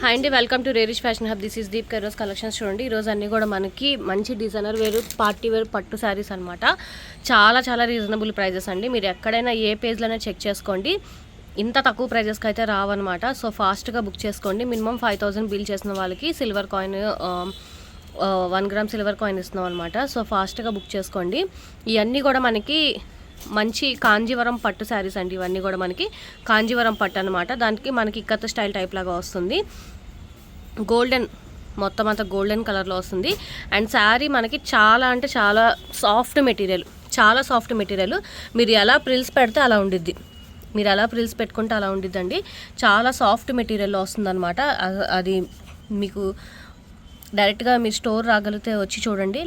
Hi అండి, welcome to rarish fashion hub. This is Deep Kairos collections. చూడండి, ఈరోజు అన్నీ కూడా మనకి మంచి డిజైనర్ వేరు, పార్టీ వేర్ పట్టు శారీస్ అనమాట. చాలా చాలా రీజనబుల్ ప్రైజెస్ అండి. మీరు ఎక్కడైనా ఏ పేజ్లోనే చెక్ చేసుకోండి, ఇంత తక్కువ ప్రైజెస్కి అయితే రావన్నమాట. సో ఫాస్ట్గా బుక్ చేసుకోండి. మినిమం 5000 బిల్ చేసిన వాళ్ళకి silver coin 1 gram silver coin ఇస్తున్నాం అనమాట. సో ఫాస్ట్గా బుక్ చేసుకోండి. ఇవన్నీ కూడా మనకి మంచి కాంజీవరం పట్టు శారీస్ అండి. ఇవన్నీ కూడా మనకి కాంజీవరం పట్టు అనమాట. దానికి మనకి ఇక్కత్ స్టైల్ టైప్ లాగా వస్తుంది. గోల్డెన్, మొత్తం అంతా గోల్డెన్ కలర్లో వస్తుంది. అండ్ శారీ మనకి చాలా అంటే చాలా సాఫ్ట్ మెటీరియల్, చాలా సాఫ్ట్ మెటీరియల్. మీరు ఎలా ప్రిల్స్ పెడితే అలా ఉండిద్ది, మీరు ఎలా ప్రిల్స్ పెట్టుకుంటే అలా ఉండిద్దండి. చాలా సాఫ్ట్ మెటీరియల్లో వస్తుంది అనమాట. అది మీకు డైరెక్ట్గా మీ స్టోర్ రాగలిగితే వచ్చి చూడండి.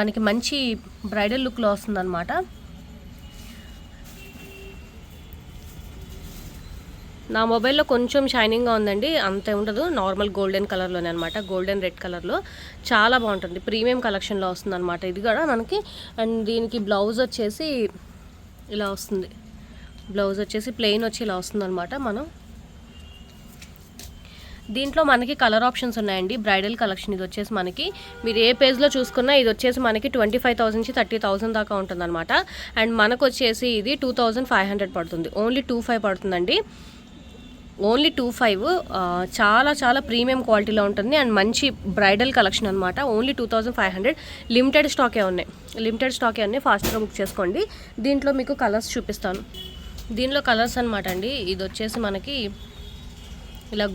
మనకి మంచి బ్రైడల్ లుక్లో వస్తుంది అనమాట. నా మొబైల్లో కొంచెం షైనింగ్గా ఉందండి, అంతే ఉండదు. నార్మల్ గోల్డెన్ కలర్లోనే అనమాట, గోల్డెన్ రెడ్ కలర్లో చాలా బాగుంటుంది. ప్రీమియం కలెక్షన్లో వస్తుంది అనమాట ఇది కూడా మనకి. అండ్ దీనికి బ్లౌజ్ వచ్చేసి ఇలా వస్తుంది. బ్లౌజ్ వచ్చేసి ప్లెయిన్ వచ్చి ఇలా వస్తుంది అనమాట. మనం దీంట్లో మనకి కలర్ ఆప్షన్స్ ఉన్నాయండి. బ్రైడల్ కలెక్షన్ ఇది వచ్చేసి మనకి, మీరు ఏ పేజ్లో చూసుకున్నా ఇది వచ్చేసి మనకి 25,000 నుంచి 30,000 దాకా ఉంటుందన్నమాట. అండ్ మనకు వచ్చేసి ఇది 2500 పడుతుంది, ఓన్లీ 25 పడుతుందండి, ఓన్లీ 25. చాలా చాలా ప్రీమియం క్వాలిటీలో ఉంటుంది. అండ్ మంచి బ్రైడల్ కలెక్షన్ అనమాట. ఓన్లీ 2500. లిమిటెడ్ స్టాకే ఉన్నాయి, ఫాస్ట్గా బుక్ చేసుకోండి. దీంట్లో మీకు కలర్స్ చూపిస్తాను. దీనిలో కలర్స్ అనమాట అండి. ఇది వచ్చేసి మనకి ఇలా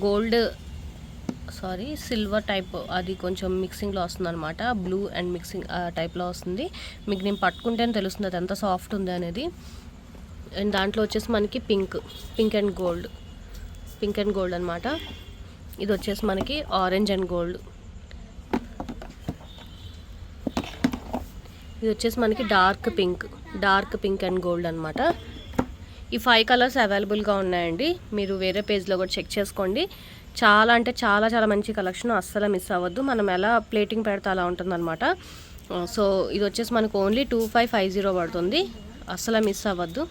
సిల్వర్ టైప్, అది కొంచెం మిక్సింగ్లో వస్తుంది అనమాట. బ్లూ అండ్ మిక్సింగ్ టైప్లో వస్తుంది. మీకు నేను పట్టుకుంటేనే తెలుస్తుంది అది ఎంత సాఫ్ట్ ఉంది అనేది. అండ్ దాంట్లో వచ్చేసి మనకి పింక్ అండ్ గోల్డ్ అనమాట. ఇది వచ్చేసి మనకి ఆరెంజ్ అండ్ గోల్డ్. ఇది వచ్చేసి మనకి డార్క్ పింక్ అండ్ గోల్డ్ అనమాట. ఈ 5 కలర్స్ అవైలబుల్గా ఉన్నాయండి. మీరు వేరే పేజ్లో కూడా చెక్ చేసుకోండి. చాలా అంటే చాలా చాలా మంచి కలెక్షన్, అస్సలు మిస్ అవ్వద్దు. మనం ఎలా ప్లేటింగ్ పెడితే అలా ఉంటుందన్నమాట. సో ఇది వచ్చేసి మనకు ఓన్లీ 2550 పడుతుంది, అస్సలు మిస్ అవ్వద్దు.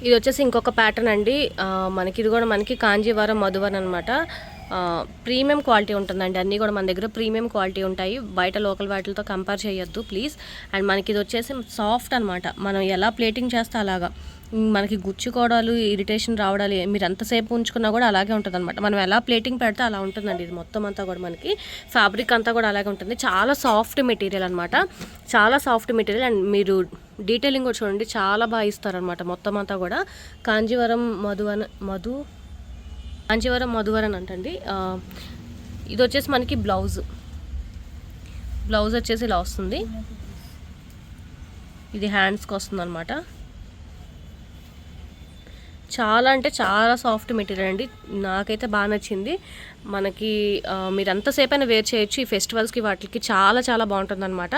ఇది వచ్చేసి ఇంకొక ప్యాటర్న్ అండి. మనకి ఇది కూడా మనకి కాంజీవరం మధువన్ అనమాట. ప్రీమియం క్వాలిటీ ఉంటుందండి. అన్నీ కూడా మన దగ్గర ప్రీమియం క్వాలిటీ ఉంటాయి, బయట లోకల్ వాటితో కంపేర్ చేయొద్దు ప్లీజ్. అండ్ మనకి ఇది వచ్చేసి సాఫ్ట్ అనమాట. మనం ఎలా ప్లేటింగ్ చేస్తే అలాగా, మనకి గుచ్చుకోవడాలు, ఇరిటేషన్ రావడాలు, మీరు ఎంతసేపు ఉంచుకున్నా కూడా అలాగే ఉంటుంది అనమాట. మనం ఎలా ప్లేటింగ్ పెడితే అలా ఉంటుందండి. ఇది మొత్తం అంతా కూడా మనకి ఫ్యాబ్రిక్ అంతా కూడా అలాగే ఉంటుంది. చాలా సాఫ్ట్ మెటీరియల్ అనమాట, చాలా సాఫ్ట్ మెటీరియల్. అండ్ మీరు డీటెయిలింగ్ కూడా చూడండి, చాలా బాగా ఇస్తారనమాట. మొత్తం అంతా కూడా కాంజీవరం మధువరన్ అంటండి. ఇది వచ్చేసి మనకి బ్లౌజ్ వచ్చేసి ఇలా వస్తుంది. ఇది హ్యాండ్స్కి వస్తుంది అనమాట. చాలా అంటే చాలా సాఫ్ట్ మెటీరియల్ అండి, నాకైతే బాగా నచ్చింది. మనకి మీరు ఎంతసేపు అయినా వేర్ చేయొచ్చు. ఈ ఫెస్టివల్స్కి వాటికి చాలా చాలా బాగుంటుంది అనమాట.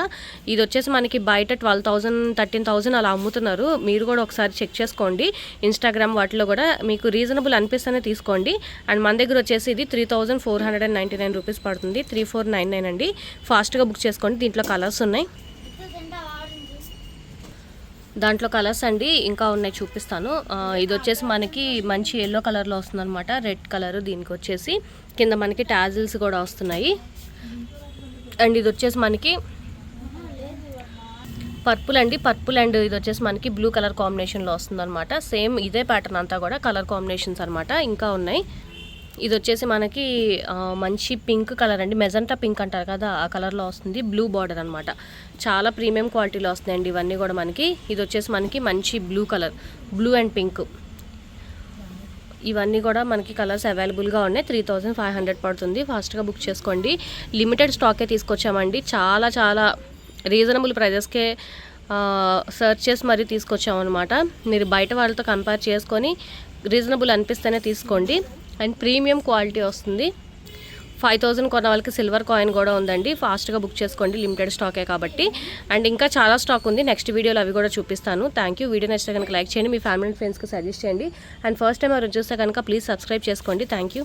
ఇది వచ్చేసి మనకి బయట 12,000 13,000 అలా అమ్ముతున్నారు. మీరు కూడా ఒకసారి చెక్ చేసుకోండి. ఇన్స్టాగ్రామ్ వాటిలో కూడా మీకు రీజనబుల్ అనిపిస్తేనే తీసుకోండి. అండ్ మన దగ్గర వచ్చేసి ఇది 3499 రూపీస్ పడుతుంది, 3499 అండి. ఫాస్ట్గా బుక్ చేసుకోండి. దీంట్లో కలర్స్ ఉన్నాయి, దాంట్లో కలర్స్ అండి ఇంకా ఉన్నాయి, చూపిస్తాను. ఇది వచ్చేసి మనకి మంచి ఎల్లో కలర్లో వస్తుంది అనమాట, రెడ్ కలర్. దీనికి వచ్చేసి కింద మనకి టాజిల్స్ కూడా వస్తున్నాయి. అండ్ ఇది వచ్చేసి మనకి పర్పుల్ అండి, అండ్ ఇది వచ్చేసి మనకి బ్లూ కలర్ కాంబినేషన్లో వస్తుంది అనమాట. సేమ్ ఇదే ప్యాటర్న్ అంతా కూడా కలర్ కాంబినేషన్స్ అనమాట, ఇంకా ఉన్నాయి. ఇది వచ్చేసి మనకి మంచి పింక్ కలర్ అండి, మెజంటా పింక్ అంటారు కదా, ఆ కలర్లో వస్తుంది. బ్లూ బార్డర్ అనమాట. చాలా ప్రీమియం క్వాలిటీలో వస్తాయండి ఇవన్నీ కూడా మనకి. ఇది వచ్చేసి మనకి మంచి బ్లూ అండ్ పింక్. ఇవన్నీ కూడా మనకి కలర్స్ అవైలబుల్గా ఉన్నాయి. 3500 పడుతుంది, ఫాస్ట్గా బుక్ చేసుకోండి. లిమిటెడ్ స్టాకే తీసుకొచ్చామండి. చాలా చాలా రీజనబుల్ ప్రైజెస్కే సర్చ్ చేసి మరీ తీసుకొచ్చామన్నమాట. మీరు బయట వాళ్ళతో కంపేర్ చేసుకొని రీజనబుల్ అనిపిస్తేనే తీసుకోండి. అండ్ ప్రీమియం క్వాలిటీ వస్తుంది. 5000 కొన్న వాళ్ళకి సిల్వర్ కాయిన్ కూడా ఉందండి. ఫాస్ట్గా బుక్ చేసుకోండి, లిమిటెడ్ స్టాకే కాబట్టి. అండ్ ఇంకా చాలా స్టాక్ ఉంది, నెక్స్ట్ వీడియోలో అవి కూడా చూపిస్తాను. Thank you. వీడియో నచ్చితే కనుక లైక్ చేయండి, మీ ఫ్యామిలీ అండ్ ఫ్రెండ్స్కి సజెస్ట్ చేయండి. అండ్ ఫస్ట్ టైం ఎవరు చూస్తే కనుక ప్లీజ్ సబ్స్క్రైబ్ చేసుకోండి. Thank you.